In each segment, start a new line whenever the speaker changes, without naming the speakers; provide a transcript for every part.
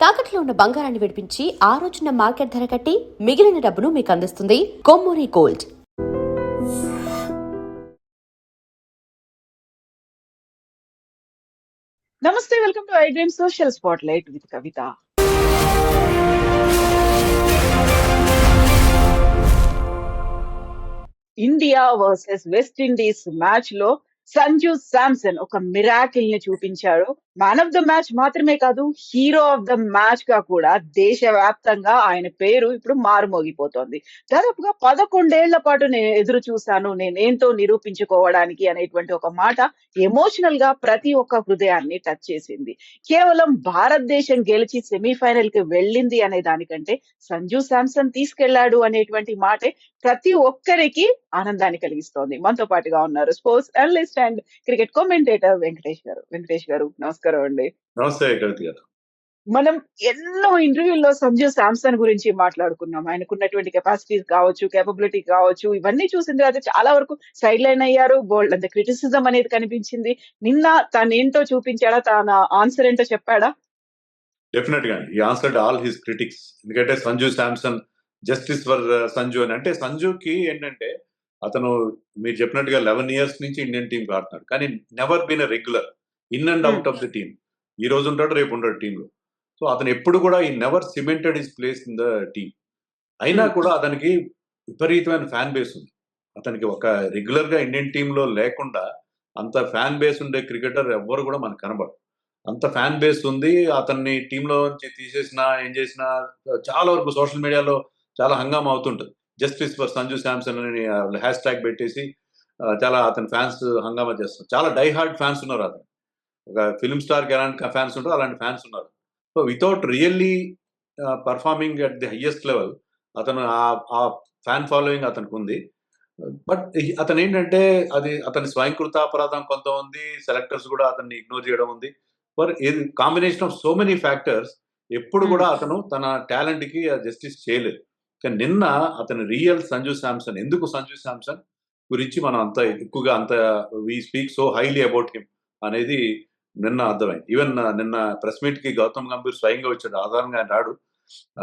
తాకట్లో ఉన్న బంగారాన్ని విడిపించి ఆ రోజున మార్కెట్ ధర కట్టి మిగిలిన డబ్బును మీకు అందిస్తుంది కొమ్మూరి గోల్డ్.
నమస్తే, welcome to I dream social spot light with Kavitha. India versus west Indies match లో సంజు శాంసన్ ఒక మిరాకిల్ ని చూపించాడు. మ్యాన్ ఆఫ్ ద మ్యాచ్ మాత్రమే కాదు, హీరో ఆఫ్ ద మ్యాచ్ గా కూడా దేశవ్యాప్తంగా ఆయన పేరు ఇప్పుడు మారుమోగిపోతోంది. దాదాపుగా 11 ఏళ్ల పాటు నేను ఎదురు చూశాను, నేనేంటో నిరూపించుకోవడానికి అనేటువంటి ఒక మాట ఎమోషనల్ గా ప్రతి ఒక్క హృదయాన్ని టచ్ చేసింది. కేవలం భారతదేశం గెలిచి సెమీఫైనల్ కి వెళ్ళింది అనే దానికంటే సంజు శాంసన్ తీసుకెళ్లాడు అనేటువంటి మాటే ప్రతి ఒక్కరికి ఆనందాన్ని కలిగిస్తోంది. మనతో పాటుగా ఉన్నారు sports analyst and cricket commentator Venkatesh గారు నమస్కారం అండి.
నమస్తే కవిత గారు.
మనం ఎన్నో ఇంటర్వ్యూల్లో సంజు శాంసన్ గురించి మాట్లాడుకున్నాం. ఆయనకున్నటువంటి కెపాసిటీస్ కావచ్చు, కేపబిలిటీ కావచ్చు, ఇవన్నీ చూసిన తర్వాత చాలా వరకు సైడ్ లైన్ అయ్యారు. బోల్డ్ అంత క్రిటిసిజం అనేది కనిపించింది. నిన్న తనేంటో చూపించాడా, తన ఆన్సర్ ఏంటో చెప్పాడా?
డెఫినెట్ గా ఈ ఆన్సర్డ్ ఆల్ హిస్ క్రిటిక్స్. ఎందుకంటే సంజు శాంసన్ జస్టిస్ ఫర్ సంజు అని అంటే, సంజుకి ఏంటంటే అతను మీరు చెప్పినట్టుగా 11 years నుంచి ఇండియన్ టీం ఆడుతున్నాడు, కానీ never been a regular in and out of the team. ఈ రోజు ఉంటాడు, రేపు ఉంటాడు టీంలో. సో అతను ఎప్పుడు కూడా ఈ never cemented his place in the team. అయినా కూడా అతనికి విపరీతమైన ఫ్యాన్ బేస్ ఉంది. అతనికి ఒక రెగ్యులర్ గా ఇండియన్ టీంలో లేకుండా అంత ఫ్యాన్ బేస్ ఉండే క్రికెటర్ ఎవ్వరు కూడా మనకు కనబడరు. అంత ఫ్యాన్ బేస్ ఉంది. అతన్ని టీంలో నుంచి తీసేసినా ఏం చేసినా చాలా వరకు సోషల్ మీడియాలో చాలా హంగామా అవుతుంటుంది. జస్టిస్ ఫర్ సంజు శాంసన్ అని హ్యాష్ ట్యాగ్ పెట్టేసి చాలా అతని ఫ్యాన్స్ హంగామా చేస్తున్నారు. చాలా డై హార్డ్ ఫ్యాన్స్ ఉన్నారు. అతను ఒక ఫిల్మ్ స్టార్కి ఎలాంటి ఫ్యాన్స్ ఉంటారో అలాంటి ఫ్యాన్స్ ఉన్నారు. So without really performing at the highest level అతను ఆ ఫ్యాన్ ఫాలోయింగ్ అతనికి ఉంది. బట్ అతను ఏంటంటే అది అతని స్వయంకృతాపరాధం కొంత ఉంది. సెలెక్టర్స్ కూడా అతన్ని ఇగ్నోర్ చేయడం ఉంది. For combination of so many factors ఎప్పుడు కూడా అతను తన టాలెంట్ కి జస్టిస్ చేయలేదు. కానీ నిన్న అతని రియల్ సంజు శాంసన్, ఎందుకు సంజు శాంసన్ గురించి మనం అంత ఎక్కువగా అంత we speak so highly about him అనేది నిన్న అర్థమైంది. ఈవెన్ నిన్న ప్రెస్ మీట్ కి గౌతమ్ గంభీర్ స్వయంగా వచ్చాడు. ఆధారంగా ఆయన రాడు.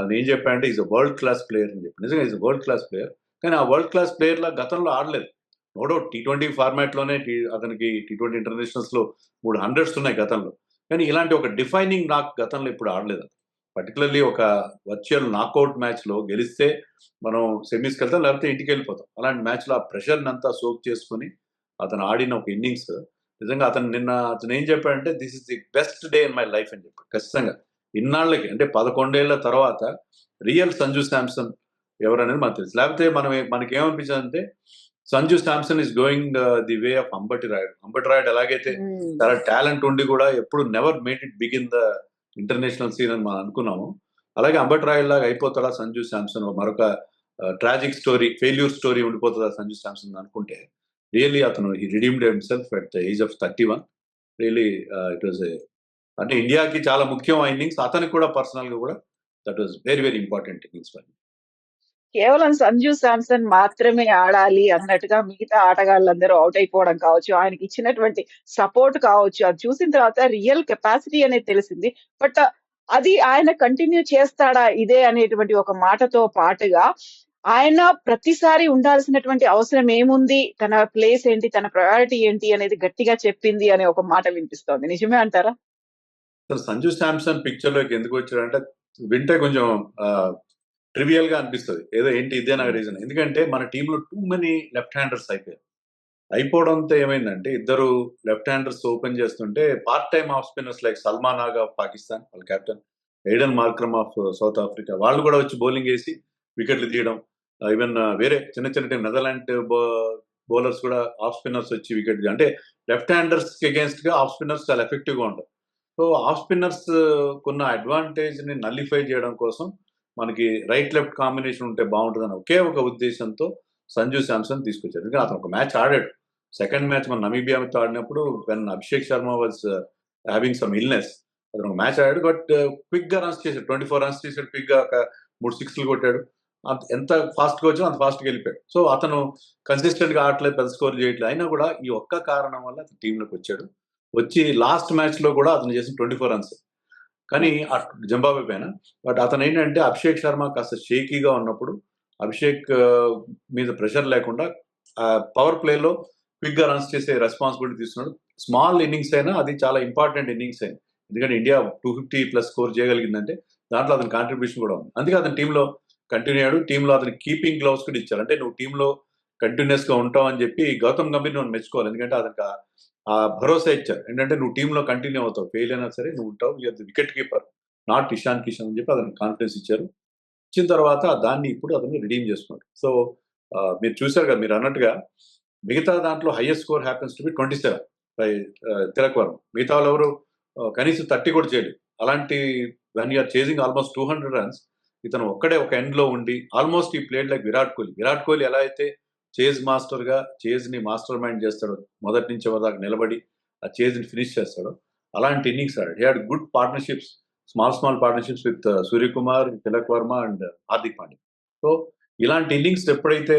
అది ఏం చెప్పాడంటే is a world class player అని చెప్పి. నిజంగా is a world class player. కానీ ఆ వరల్డ్ క్లాస్ ప్లేయర్ లా గతంలో ఆడలేదు. నో డౌట్ T20 ఫార్మాట్ లోనే అతనికి T20 ఇంటర్నేషనల్స్ లో 3 hundreds ఉన్నాయి గతంలో. కానీ ఇలాంటి ఒక డిఫైనింగ్ నాక్ గతంలో ఇప్పుడు ఆడలేదు. పర్టికులర్లీ ఒక వర్చువల్ నాకౌట్ మ్యాచ్ లో గెలిస్తే మనం సెమీస్కి వెళ్తాం, లేకపోతే ఇంటికి వెళ్ళిపోతాం. అలాంటి మ్యాచ్ లో ఆ ప్రెషర్ అంతా సోక్ చేసుకుని అతను ఆడిన ఒక ఇన్నింగ్స్ నిజంగా అతను ఏం చెప్పాడంటే this is the best day in my life అని చెప్పాడు. ఖచ్చితంగా ఇన్నాళ్ళకి అంటే 11 ఏళ్ల తర్వాత రియల్ సంజు శాంసన్ ఎవరనేది మనకు తెలుసు. లేకపోతే మనకేమనిపించిందంటే Sanju Samson is going the way of Ambati Rayudu. Ambati Rayudu ఎలాగైతే చాలా టాలెంట్ ఉండి కూడా ఎప్పుడు never made it big in the international scene అని మనం అనుకున్నాము, అలాగే అంబటి రాయుడు లాగా అయిపోతాడా సంజు శాంసన్, మరొక ట్రాజిక్ స్టోరీ, ఫెయిల్యూర్ స్టోరీ ఉండిపోతుందా సంజు శాంసన్ అనుకుంటే రియల్లీ అతను he redeemed himself at the age of 31. Really it was అంటే ఇండియాకి చాలా ముఖ్యం ఆ ఇన్నింగ్స్. అతనికి కూడా పర్సనల్ గా కూడా that was very very important innings for me.
కేవలం సంజు శాంసన్ మాత్రమే ఆడాలి అన్నట్టుగా మిగతా ఆటగాళ్ళందరూ అవుట్ అయిపోవడం కావచ్చు, ఆయనకి ఇచ్చినటువంటి సపోర్ట్ కావచ్చు, అది చూసిన తర్వాత రియల్ కెపాసిటీ అనేది తెలిసింది. బట్ అది ఆయన కంటిన్యూ చేస్తాడా ఇదే అనేటువంటి ఒక మాటతో పాటుగా ఆయన ప్రతిసారి ఉండాల్సినటువంటి అవసరం ఏముంది, తన ప్లేస్ ఏంటి, తన ప్రయారిటీ ఏంటి అనేది గట్టిగా చెప్పింది అనే ఒక మాట వినిపిస్తోంది. నిజమే అంటారా?
సంజు శాంసన్ పిక్చర్ లోకి ఎందుకు వచ్చాడంటే వింటే కొంచెం ట్రివియల్ గా అనిపిస్తుంది. ఏదో ఏంటి ఇదే నాకు రీజన్. ఎందుకంటే మన టీంలో టూ మెనీ లెఫ్ట్ హ్యాండర్స్ అయిపోవడంతో ఏమైందంటే ఇద్దరు లెఫ్ట్ హ్యాండర్స్ ఓపెన్ చేస్తుంటే part time of spinners like Salman Agha of Pakistan, వాళ్ళ captain Aiden Markram of south Africa, వాళ్ళు కూడా వచ్చి బౌలింగ్ వేసి వికెట్లు తీయడం. ఈవెన్ వేరే చిన్న చిన్న టీం నెదర్లాండ్ బౌలర్స్ కూడా ఆఫ్ స్పిన్నర్స్ వచ్చి వికెట్, అంటే లెఫ్ట్ హ్యాండర్స్ అగేన్స్ట్ గా ఆఫ్ స్పిన్నర్స్ చాలా ఎఫెక్టివ్ గా ఉంటారు. సో ఆఫ్ స్పిన్నర్స్ కున్న అడ్వాంటేజ్ ని నల్లిఫై చేయడం కోసం మనకి రైట్ లెఫ్ట్ కాంబినేషన్ ఉంటే బాగుంటుందని ఒకే ఒక ఉద్దేశంతో సంజు శాంసన్ తీసుకొచ్చారు. ఎందుకంటే అతను ఒక మ్యాచ్ ఆడాడు. సెకండ్ మ్యాచ్ మన నమీబియాతో ఆడినప్పుడు when Abhishek Sharma was having some illness అతను ఒక మ్యాచ్ ఆడాడు. బట్ క్విక్ గా రన్స్ చేశాడు, 24 runs చేశాడు. క్విక్ గా ఒక 3 6 కొట్టాడు. ఎంత ఫాస్ట్ గా వచ్చినా అంత ఫాస్ట్ గా వెళ్ళిపోయాడు. సో అతను కన్సిస్టెంట్ గా ఆడలేదు, పెద్ద స్కోర్ చేయట్లేదు. అయినా కూడా ఈ ఒక్క కారణం వల్ల అతను టీంలోకి వచ్చాడు. వచ్చి లాస్ట్ మ్యాచ్ లో కూడా అతను చేసిన 24 runs. కానీ జింబాబ్వే పైన. బట్ అతను ఏంటంటే అభిషేక్ శర్మ కాస్త షేకీగా ఉన్నప్పుడు అభిషేక్ మీద ప్రెషర్ లేకుండా పవర్ ప్లేలో క్విక్ గా రన్స్ చేసే రెస్పాన్సిబిలిటీ తీసుకున్నాడు. స్మాల్ ఇన్నింగ్స్ అయినా అది చాలా ఇంపార్టెంట్ ఇన్నింగ్స్ అయింది. ఎందుకంటే ఇండియా 250+ స్కోర్ చేయగలిగిందంటే దాంట్లో అతని కాంట్రిబ్యూషన్ కూడా ఉంది. అందుకే అతని టీంలో కంటిన్యూ అయ్యాడు. టీంలో అతని కీపింగ్ గ్లౌస్ కూడా ఇచ్చారు. అంటే నువ్వు టీంలో కంటిన్యూస్ గా ఉంటావు అని చెప్పి గౌతమ్ గంభీర్ నువ్వు మెచ్చుకోవాలి. ఎందుకంటే అతనికి ఆ భరోసా ఇచ్చారు. ఏంటంటే నువ్వు టీంలో కంటిన్యూ అవుతావు, ఫెయిల్ అయినా సరే నువ్వు ఉంటావు, you're the wicket keeper not Ishan Kishan అని చెప్పి అతనికి కాన్ఫిడెన్స్ ఇచ్చారు. ఇచ్చిన తర్వాత దాన్ని ఇప్పుడు అతను రిడీమ్ చేసుకున్నాడు. సో మీరు చూశారు కదా, మీరు అన్నట్టుగా మిగతా దాంట్లో highest score happens to be 27 by Tilak Varma. మిగతా వాళ్ళు ఎవరు కనీసం 30 కూడా చేయలేదు. అలాంటి when you're chasing almost 200 runs ఇతను ఒక్కడే ఒక ఎండ్ లో ఉండి ఆల్మోస్ట్ ఈ ప్లేడ్ లైక్ విరాట్ కోహ్లీ. విరాట్ కోహ్లీ ఎలా అయితే చేజ్ మాస్టర్ గా చేజ్ ని మాస్టర్ మైండ్ చేస్తాడో, మొదటి నుంచి దాకా నిలబడి ఆ చేజ్ ని ఫినిష్ చేస్తాడో, అలాంటి ఇన్నింగ్స్ ఆడాడు. He had good partnerships, small partnerships with Suryakumar, Tilak Varma and Hardik Pandya. So ఇలాంటి ఇన్నింగ్స్ ఎప్పుడైతే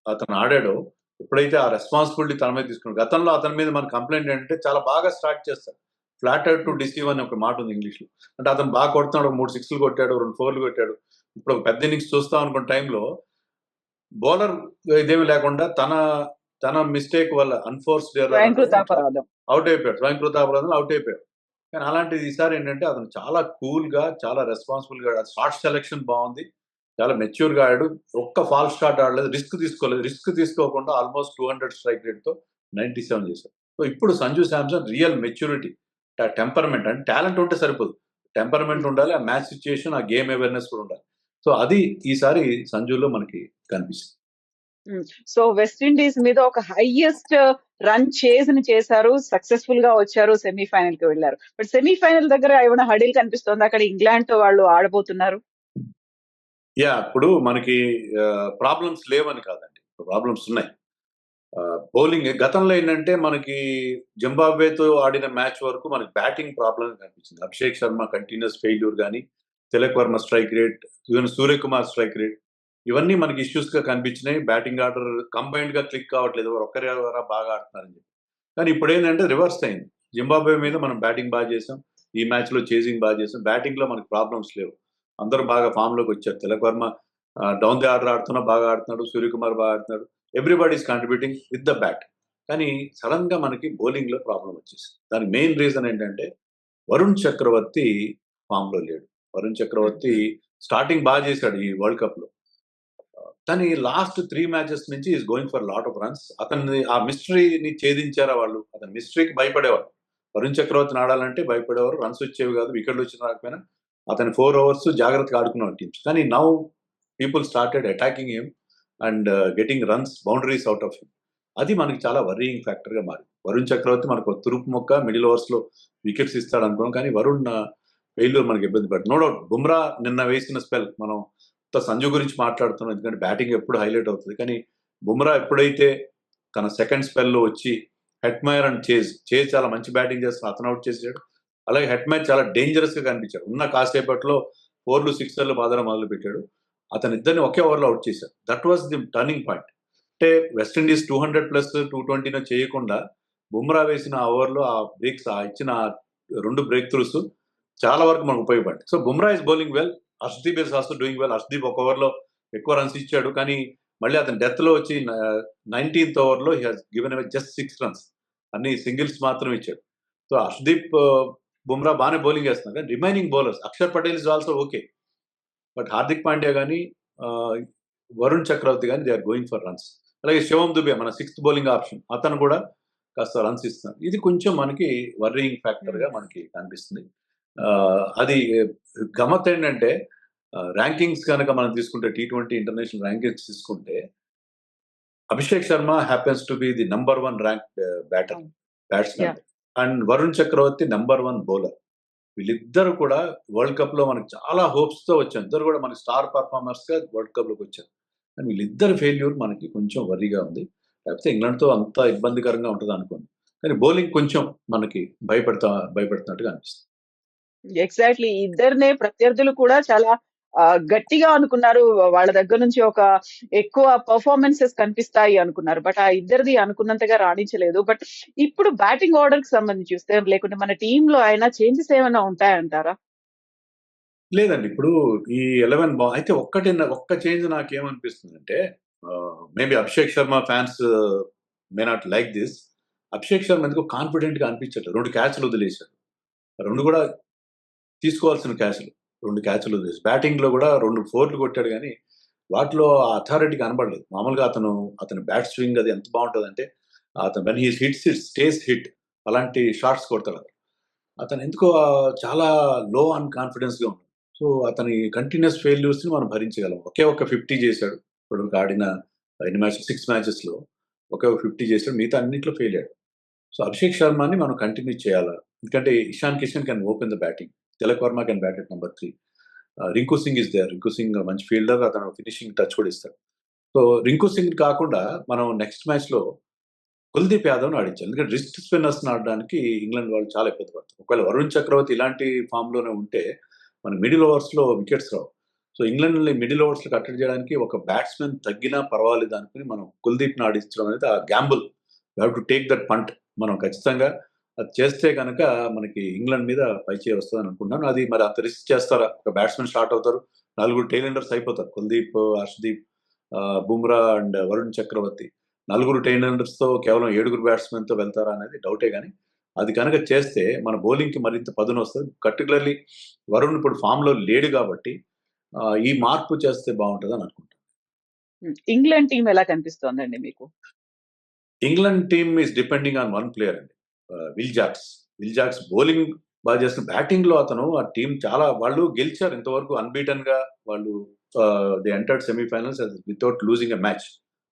అతను ఆడాడో, ఎప్పుడైతే ఆ రెస్పాన్సిబిలిటీ తన మీద తీసుకున్నాడు. గతంలో అతని మీద మన కంప్లైంట్ ఏంటంటే చాలా బాగా స్టార్ట్ చేస్తాడు. ఫ్లాటర్ టు డిసీవ్ అని ఒక మాట ఉంది ఇంగ్లీష్ లో. అంటే అతను బాగా కొడుతున్నాడు, 3 సిక్స్లు కొట్టాడు, 2 4లు కొట్టాడు. ఇప్పుడు ఒక పెద్ద ఇన్నింగ్స్ చూస్తాం అనుకున్న టైంలో బౌలర్ ఇదేమి లేకుండా తన మిస్టేక్ వల్ల అన్ఫోర్స్డ్
స్వయంకృతాపరాధం.
అవుట్ అయిపోయాడు. స్వయంకృతాపరాధంలో అవుట్ అయిపోయాడు. కానీ అలాంటిది ఈసారి ఏంటంటే అతను చాలా కూల్ గా, చాలా రెస్పాన్సిబుల్ గా, షార్ట్ సెలెక్షన్ బాగుంది, చాలా మెచ్యూర్ గా ఆడాడు. ఒక్క ఫాల్ స్టార్ట్ ఆడలేదు, రిస్క్ తీసుకోలేదు. రిస్క్ తీసుకోకుండా ఆల్మోస్ట్ 200 స్ట్రైక్ రేట్ తో 97 చేశారు. సో ఇప్పుడు Sanju Samson real maturity, temperament, అంటే టాలెంట్ ఉంటే సరిపోదు, టెంపర్మెంట్ ఉండాలి, ఆ మ్యాచ్ సిచ్యుయేషన్, ఆ గేమ్ అవేర్నెస్ కూడా ఉండాలి. సో అది ఈసారి సంజులో మనకి కనిపిస్తుంది.
సో వెస్టిండీస్ మీద ఒక హైయెస్ట్ రన్ చేజ్ ని చేశారు, సక్సెస్ఫుల్ గా వచ్చారు, సెమీఫైనల్ కి వెళ్ళారు. బట్ సెమీఫైనల్ దగ్గర ఏమైనా హడిల్ కనిపిస్తోంది, అక్కడ ఇంగ్లాండ్ తో వాళ్ళు ఆడబోతున్నారు.
ఇప్పుడు మనకి ప్రాబ్లమ్స్ లేవని కాదండి, ప్రాబ్లమ్స్ ఉన్నాయి. బౌలింగ్ గతంలో ఏంటంటే మనకి జింబాబ్వేతో ఆడిన మ్యాచ్ వరకు మనకి బ్యాటింగ్ ప్రాబ్లం కనిపించింది. అభిషేక్ శర్మ కంటిన్యూస్ ఫెయిల్యూర్ కానీ, Tilak Varma strike rate, even Suryakumar strike rate, ఇవన్నీ మనకి ఇష్యూస్ గా కనిపించినాయి. బ్యాటింగ్ ఆర్డర్ కంబైన్డ్ గా క్లిక్ కావట్లేదు, ఒక్కరే బాగా ఆడుతున్నారని చెప్పి. కానీ ఇప్పుడు ఏంటంటే రివర్స్ అయింది. జింబాబ్వే మీద మనం బ్యాటింగ్ బాగా చేసాం, ఈ మ్యాచ్ లో చేసింగ్ బాగా చేసాం, బ్యాటింగ్ లో మనకి ప్రాబ్లమ్స్ లేవు, అందరూ బాగా ఫామ్ లోకి వచ్చారు. Tilak Varma down the order ఆడుతున్నా బాగా ఆడుతున్నాడు, సూర్యకుమార్ బాగా ఆడుతున్నాడు, everybody is contributing with the bat. కానీ సడన్ గా మనకి బౌలింగ్ లో ప్రాబ్లం వచ్చేసింది. దానికి మెయిన్ రీజన్ ఏంటంటే వరుణ్ చక్రవర్తి ఫామ్ లో లేడు. వరుణ్ చక్రవర్తి స్టార్టింగ్ బాగా చేశాడు ఈ వరల్డ్ కప్ లో, కానీ లాస్ట్ 3 మ్యాచెస్ నుంచి is going for lot of runs. అతన్ని ఆ మిస్టరీని ఛేదించారా వాళ్ళు? అతని మిస్టరీకి భయపడేవారు. వరుణ్ చక్రవర్తిని ఆడాలంటే భయపడేవారు, రన్స్ వచ్చేవి కాదు, వికెట్లు వచ్చిన రాకపోయినా అతని 4 ఓవర్స్ జాగ్రత్తగా ఆడుకునేవారు టీమ్స్. కానీ now people started attacking him and getting runs, boundaries out of him. అది మనకి చాలా వర్రీయింగ్ ఫ్యాక్టర్ గా మారింది. వరుణ్ చక్రవర్తి మనకు తురుపు మొక్క, మిడిల్ ఓవర్స్ లో వికెట్స్ ఇస్తాడు అనుకున్నాం, కానీ వరుణ్ ఫెయిల్యూర్ మనకి ఇబ్బంది పడుతుంది. నో డౌట్ బుమ్రా నిన్న వేసిన స్పెల్, మనం సంజు గురించి మాట్లాడుతున్నాం ఎందుకంటే బ్యాటింగ్ ఎప్పుడు హైలైట్ అవుతుంది, కానీ బుమ్రా ఎప్పుడైతే తన సెకండ్ స్పెల్లో వచ్చి హెట్మైర్ అండ్ చేజ్ చాలా మంచి బ్యాటింగ్ చేస్తున్నారు, అతను అవుట్ చేసాడు. అలాగే హెట్మైర్ చాలా డేంజరస్ గా కనిపించాడు. ఉన్న కాసేపట్లో 4లు 6లు బాధడం మొదలు పెట్టాడు. అతని ఇద్దరిని ఒకే ఓవర్లో అవుట్ చేశారు. That was the turning point. అంటే వెస్టిండీస్ 200+ 220 చేయకుండా బుమ్రా వేసిన ఆ ఓవర్లో ఆ బ్రేక్స్, ఆ ఇచ్చిన 2 బ్రేక్ త్రూస్ చాలా వరకు మనకు ఉపయోగపడ్డాయి. So Bumrah is bowling well, Harshdeep is also doing well. Harshdeep ఒక ఓవర్లో ఎక్కువ రన్స్ ఇచ్చాడు, కానీ మళ్ళీ అతని డెత్ లో వచ్చి 19th ఓవర్లో he has given away just 6 runs, అన్ని సింగిల్స్ మాత్రమే ఇచ్చాడు. సో హర్షదీప్, బుమ్రా బాగానే బౌలింగ్ చేస్తున్నారు, కానీ remaining bowlers Axar Patel is also okay, but Hardik Pandya కానీ వరుణ్ చక్రవర్తి కానీ they are going for runs. అలాగే శివం దుబే మన 6th బౌలింగ్ ఆప్షన్, అతను కూడా కాస్త రన్స్ ఇస్తున్నారు. ఇది కొంచెం మనకి వర్రింగ్ ఫ్యాక్టర్ గా మనకి కనిపిస్తుంది. అది గమ్మత్ ఏంటంటే ర్యాంకింగ్స్ కనుక మనం తీసుకుంటే, T20 ఇంటర్నేషనల్ ర్యాంకింగ్స్ తీసుకుంటే, Abhishek Sharma happens to be the number 1 rank batsmen and Varun Chakravarthy number 1 bowler. వీళ్ళిద్దరు కూడా వరల్డ్ కప్ లో మనకి చాలా హోప్స్ తో వచ్చారు. ఇద్దరు కూడా మనకి స్టార్ పర్ఫార్మర్స్ గా వరల్డ్ కప్ లోకి వచ్చారు. కానీ వీళ్ళిద్దరు ఫెయిల్యూర్ మనకి కొంచెం వర్రీగా ఉంది. లేకపోతే ఇంగ్లాండ్ తో అంత ఇబ్బందికరంగా ఉంటుంది అనుకోండి, కానీ బౌలింగ్ కొంచెం మనకి భయపెడుతున్నట్టుగా అనిపిస్తుంది.
ఎగ్జాక్ట్లీ, ఇద్దరినే ప్రత్యర్థులు కూడా చాలా గట్టిగా అనుకున్నారు, వాళ్ళ దగ్గర నుంచి ఒక ఎక్కువ పర్ఫార్మెన్సెస్ కనిపిస్తాయి అనుకున్నారు. బట్ ఆ ఇద్దరిది అనుకున్నంతగా రాణించలేదు. బట్ ఇప్పుడు బ్యాటింగ్ ఆర్డర్ కి సంబంధించి చూస్తే, లేకుంటే మన టీమ్ లో అయినా చేంజెస్ ఏమైనా ఉంటాయంటారా?
లేదండి. ఇప్పుడు ఈ 11 అయితే ఒక్క చేంజ్ నాకేమనిపిస్తుందంటే maybe Abhishek Sharma fans may not like this. Abhishek Sharma ఎందుకో కాన్ఫిడెంట్‌గా అనిపించట్లేదు. 2 క్యాచ్‌లు వదిలేసాడు. 2 కూడా తీసుకోవాల్సిన క్యాచ్‌లు. 2 క్యాచ్‌లు వదిలేసి బ్యాటింగ్‌లో కూడా 2 ఫోర్‌లు కొట్టాడు గానీ, వాటిలో ఆ అథారిటీ కనపడలేదు. మామూలుగా అతని బ్యాట్ స్వింగ్ అది ఎంత బావుంటదంటే, అతను when he hits it stays hit అలాంటి షాట్స్ కొడతాడు. అతను ఎందుకో చాలా లో ఆన్ కాన్ఫిడెన్స్‌గా ఉన్నాడు. సో, అతని కంటిన్యూయస్ ఫెయిల్యూర్స్‌ని మనం భరించగలం. ఒకే ఒక్క 50 చేశాడు. ఇప్పటివరకు ఆడిన ఎన్ని మ్యాచెస్ 6 మ్యాచెస్‌లో ఒకే ఒక 50 చేశాడు. మిగతా అన్నిట్లో ఫెయిల్ అయ్యాడు. సో, అభిషేక్ శర్మని మనం కంటిన్యూ చేయాలా? ఎందుకంటే Ishan Kishan can open the batting. Tilak Varma can bat at number 3. Rinku Singh is there. Rinku Singh మంచి ఫీల్డర్. అతను ఫినిషింగ్ టచ్ కూడా ఇస్తాడు. సో, రింకు సింగ్ కాకుండా మనం నెక్స్ట్ మ్యాచ్‌లో కుల్దీప్ యాదవ్‌ని ఆడించాలి. ఎందుకంటే రిస్ట్ స్పిన్నర్స్‌ని ఆడడానికి ఇంగ్లాండ్ వాళ్ళు చాలా ఇబ్బంది పడతారు. ఒకవేళ వరుణ్ చక్రవర్తి ఇలాంటి ఫామ్‌లోనే ఉంటే మన మిడిల్ ఓవర్స్‌లో వికెట్స్ రావు. సో, ఇంగ్లాండ్‌ని మిడిల్ ఓవర్స్‌లో కట్టడి చేయడానికి ఒక బ్యాట్స్‌మన్ తగ్గినా పర్వాలేదు అనుకుని మనం కుల్దీప్‌ని ఆడించడం అనేది ఆ gamble. You have to take that punt. మనం ఖచ్చితంగా అది చేస్తే గనక మనకి ఇంగ్లాండ్ మీద పైచేయి వస్తదని అనుకుంటున్నాను. అది మరి అంత రిస్క్ చేస్తారా? ఒక బ్యాట్స్‌మన్ స్టార్ట్ అవుతారు. నలుగురు టెయిల్ ఎండర్స్ అయిపోతారు. కుల్దీప్, హర్షదీప్, బుమ్రా అండ్ వరుణ్ చక్రవర్తి. నలుగురు టెయిల్ ఎండర్స్‌తో కేవలం 7 బ్యాట్స్‌మెన్‌తో వెళ్తారా అనేది డౌటే గానీ, అది కనుక చేస్తే మన బౌలింగ్‌కి మరింత పదునొస్తది. పర్టిక్యులర్‌లీ వరుణ్ ఇప్పుడు ఫామ్‌లో లేడు గాబట్టి ఈ మార్పు చేస్తే బావుంటదని అనుకుంటున్నాను.
ఇంగ్లాండ్ టీమ్ ఎలా కనిపిస్తోందండి మీకు?
England team is depending on one player అండి. Will Jacks. Will Jacks bowling చేస్తున్న బ్యాటింగ్‌లో అతను ఆ టీమ్ చాలా వాళ్ళు గెలిచారు ఇంతవరకు అన్‌బీటెన్‌గా వాళ్ళు they entered semifinals without losing a match.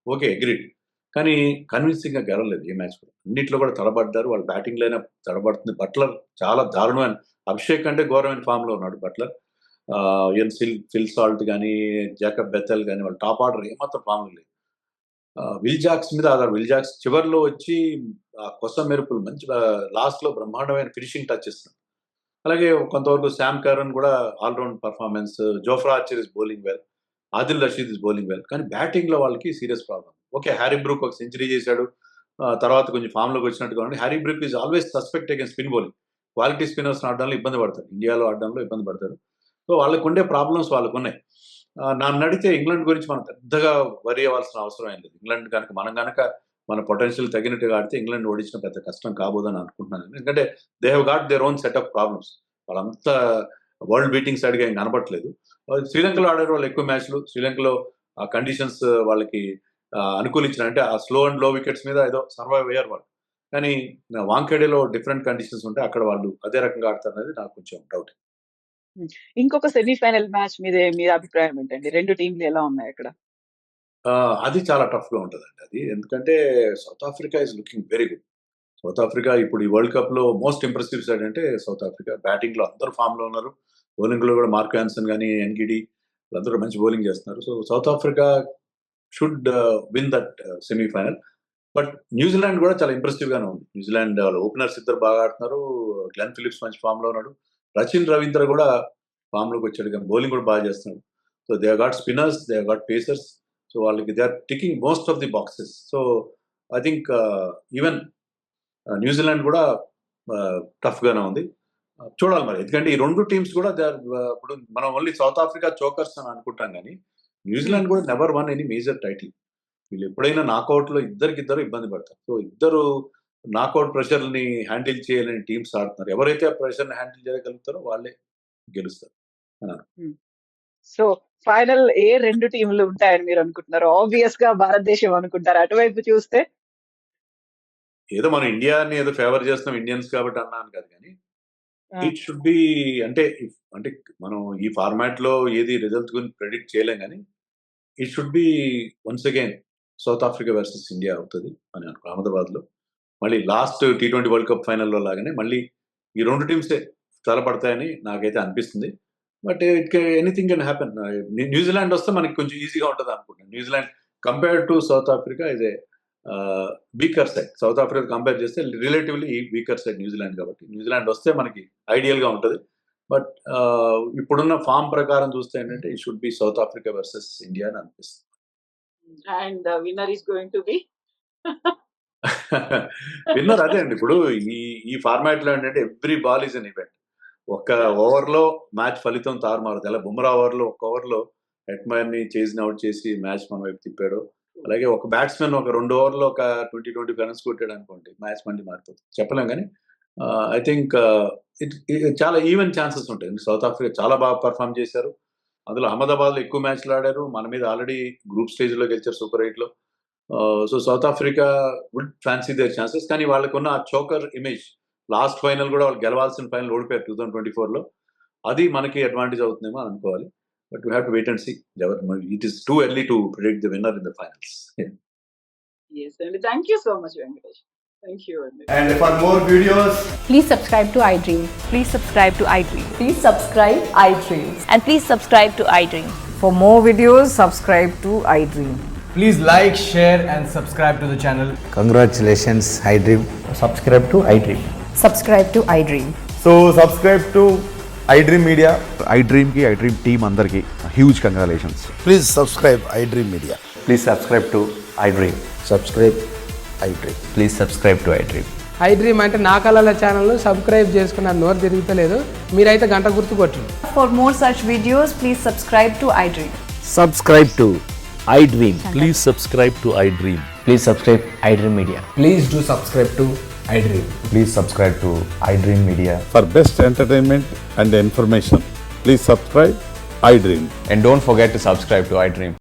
Okay. Agreed. కానీ కన్విన్సింగ్‌గా గెలవలేదు ఏ మ్యాచ్ కూడా. అన్నిట్లో కూడా తడబడ్డారు. వాళ్ళ బ్యాటింగ్ లైనప్ తడబడుతుంది. బట్లర్ చాలా దారుణమైన అభిషేక్ కంటే ఘోరమైన ఫామ్‌లో ఉన్నాడు బట్లర్. ఈవెన్ ఫిల్ సాల్ట్ గాని, జాకబ్ బెథెల్ గాని వాళ్ళ టాప్ ఆర్డర్ ఏమాత్రం ఫామ్‌లో లేదు. విల్ జాక్స్ మీద ఆధారం. విల్ జాక్స్ చివర్లో వచ్చి కొస మెరుపులు మంచి లాస్ట్‌లో బ్రహ్మాండమైన ఫినిషింగ్ టచ్ ఇస్తున్నాడు. అలాగే కొంతవరకు శామ్ కర్రన్ కూడా all round performance. Jofra Archer is bowling well. Adil Rashid is bowling well. కానీ బ్యాటింగ్‌లో వాళ్ళకి serious problem. Okay. Harry Brook ఒక సెంచరీ చేశాడు. తర్వాత కొంచెం ఫామ్‌లోకి వచ్చినట్టుగా ఉంది. Harry Brook is always suspect against spin bowling. Quality స్పిన్నర్స్‌ని ఆడడంలో ఇబ్బంది పడతాడు. ఇండియాలో ఆడడంలో ఇబ్బంది పడతాడు. సో, వాళ్ళకుండే ప్రాబ్లమ్స్ వాళ్ళకున్నాయి. నన్నడిగితే ఇంగ్లాండ్ గురించి మనం పెద్దగా వరీ అవ్వాల్సిన అవసరం ఏం లేదు. ఇంగ్లాండ్ గనక మనం గనక మన పొటెన్షియల్ తగినట్టుగా ఆడితే ఇంగ్లాండ్ ఓడించడం పెద్ద కష్టం కాబోదని అనుకుంటున్నాను. ఎందుకంటే they have got their own set of problems. వాళ్ళంతా వరల్డ్ బీటింగ్ సైడ్‌గా ఏం కనపట్లేదు. శ్రీలంకలో ఆడారు వాళ్ళు ఎక్కువ మ్యాచ్‌లు. శ్రీలంకలో ఆ కండిషన్స్ వాళ్ళకి అనుకూలించినాయి. అంటే ఆ స్లో అండ్ లో వికెట్స్ మీద ఏదో సర్వైవ్ అయ్యారు వాళ్ళు. కానీ వాంఖేడేలో డిఫరెంట్ కండిషన్స్ ఉంటాయి. అక్కడ వాళ్ళు అదే రకంగా ఆడతారనేది నాకు కొంచెం డౌట్.
హ్మ్. ఇంకొక సెమీఫైనల్ మ్యాచ్ మీ అభిప్రాయం ఏంటండి? 2 టీమ్‌లు ఎలా ఉన్నాయక్కడ?
అది చాలా టఫ్‌గా ఉంటదండి అది. ఎందుకంటే south Africa is looking very good. South Africa ఇప్పుడు ఈ వరల్డ్ కప్‌లో మోస్ట్ ఇంప్రెసివ్ సైడ్ అంటే సౌత్ ఆఫ్రికా. బ్యాటింగ్‌లో అందరూ ఫామ్‌లో ఉన్నారు. బౌలింగ్‌లో కూడా మార్క్ యాన్సన్ గాని, ఎన్‌గిడి వీళ్ళందరూ మంచి బౌలింగ్ చేస్తున్నారు. So, South Africa should win that semi-final. But New Zealand కూడా చాలా ఇంప్రెసివ్ గానే ఉంది. న్యూజిలాండ్ వాళ్ళ ఓపెనర్స్ ఇద్దరు బాగా ఆడుతున్నారు. గ్లెన్ ఫిలిప్స్ మంచి ఫామ్‌లో ఉన్నాడు. రచిన్ రవీంద్ర కూడా ఫామ్‌లోకి వచ్చాడు కానీ బౌలింగ్ కూడా బాగా చేస్తున్నాడు. So, they have got spinners, they have got pacers. So, వాళ్ళకి they are ticking most of the boxes. So, I think even New Zealand కూడా టఫ్‌గానే ఉంది. చూడాలి మరి. ఎందుకంటే ఈ 2 టీమ్స్ కూడా దే ఆర్ ఇప్పుడు మనం ఓన్లీ సౌత్ ఆఫ్రికా చోకర్స్ అని అనుకుంటాం గానీ,
హ్మ్.
న్యూజిలాండ్ కూడా never won any major title. వీళ్ళెప్పుడైనా నాకౌట్‌లో ఇద్దరికిద్దరు ఇబ్బంది పడతారు. సో, ఇద్దరు నాకౌట్ ప్రెషర్‌ని హ్యాండిల్ చేయలేని టీమ్స్ ఆడుతున్నారు. ఎవరైతే ఆ ప్రెషర్‌ని హ్యాండిల్ చేయగలుగుతారో వాళ్ళే గెలుస్తారు. అని
హ్మ్. సో, ఫైనల్ ఏ 2 టీమ్‌లు ఉంటాయని మీరనుకుంటున్నారు? ఆబ్వియస్‌గా భారతదేశం అనుకుంటారు. అటువైపు చూస్తే
ఏదో మనం ఇండియాని ఏదో ఫేవర్ చేస్తున్నాం ఇండియన్స్ కాబట్టి అన్నాను కాదు గానీ,
ఆ!
ఇట్ షుడ్ బి అంటే అంటే మనం ఈ ఫార్మాట్‌లో ఏది రిజల్ట్స్ గురించి ప్రెడిక్ట్ చేయలేం గానీ, it should be once again south Africa versus India అవుతది అని అహ్మదాబాద్‌లో. మళ్ళీ లాస్ట్ టీ20 వరల్డ్ కప్ ఫైనల్‌లో లాగానే మళ్ళీ ఈ 2 టీమ్సే తలపడతాయని నాకైతే అనిపిస్తుంది. But anything can happen. New Zealand వస్తే మనకి కొంచెం ఈజీగా ఉంటదనుకుంటున్నాను. New Zealand compared to South Africa is a weaker side. South Africa compare చేస్తే రిలేటివ్‌లీ వీకర్ సైడ్ న్యూజిలాండ్ కాబట్టి న్యూజిలాండ్ వస్తే మనకి ఐడియల్‌గా ఉంటది. బట్ ఇప్పుడున్న ఫార్మ్ ప్రకారం చూస్తే ఏంటంటే it should be south Africa versus India అని అనిపిస్తుంది.
And the winner is going to be
winner అదే అండి. ఇప్పుడు ఈ ఈ ఫార్మాట్‌లో ఏంటంటే every ball is N event. ఒక్క ఓవర్లో మ్యాచ్ ఫలితం తారుమారుతుంది. అలా బుమ్రా ఓవర్లో ఒక్క ఓవర్లో హెట్మయర్ని చేసిన అవుట్ చేసి మ్యాచ్ మన వైపు తిప్పాడు. అలాగే ఒక బ్యాట్స్మెన్ ఒక 2 ఓవర్లో ఒక 20-25 రన్స్ కొట్టాడు అనుకోండి, మ్యాచ్ మళ్ళీ మారిపోతుంది. చెప్పలేం కానీ ఐ థింక్ చాలా ఈవెన్ ఛాన్సెస్ ఉంటాయి. సౌత్ ఆఫ్రికా చాలా బాగా పర్ఫామ్ చేశారు. అందులో అహ్మదాబాద్లో ఎక్కువ మ్యాచ్లు ఆడారు. మన మీద ఆల్రెడీ గ్రూప్ స్టేజ్లో గెలిచారు సూపర్ 8లో. So South Africa would fancy their chances. కానీ వాళ్ళకున్న ఆ చోకర్ ఇమేజ్, లాస్ట్ ఫైనల్ కూడా వాళ్ళు గెలవాల్సిన ఫైనల్ ఓడిపోయారు 2024లో. అది మనకి అడ్వాంటేజ్ అవుతుందేమో అని అనుకోవాలి. But we have to wait and see. It is too early to predict the winner in the finals.
Yes, and thank you so much, Venkatesh. Thank you.
And for more videos,
Please subscribe to iDream.
Please subscribe to iDream.
Please subscribe iDreams.
And please subscribe to iDream.
For more videos, subscribe to iDream.
please like, share, and subscribe to the channel.
Congratulations, iDream.
Subscribe to iDream.
Subscribe to iDream.
So subscribe to iDream Media.
iDream ki iDream team andarki huge congratulations.
Please subscribe iDream Media.
Please subscribe to iDream.
Subscribe iDream.
Please subscribe to iDream.
iDream అంటే నా కళల channel subscribe చేసుకున్న నోరు తిరుగుతలేదు, మీరైతే గంట గుర్తు కొట్టండి.
For more such videos, please subscribe to iDream.
Subscribe to iDream.
Please subscribe to iDream.
Please subscribe iDream Media.
Please do subscribe to iDream.
Please subscribe to iDream Media.
For best entertainment and information, please subscribe iDream.
And don't forget to subscribe to iDream.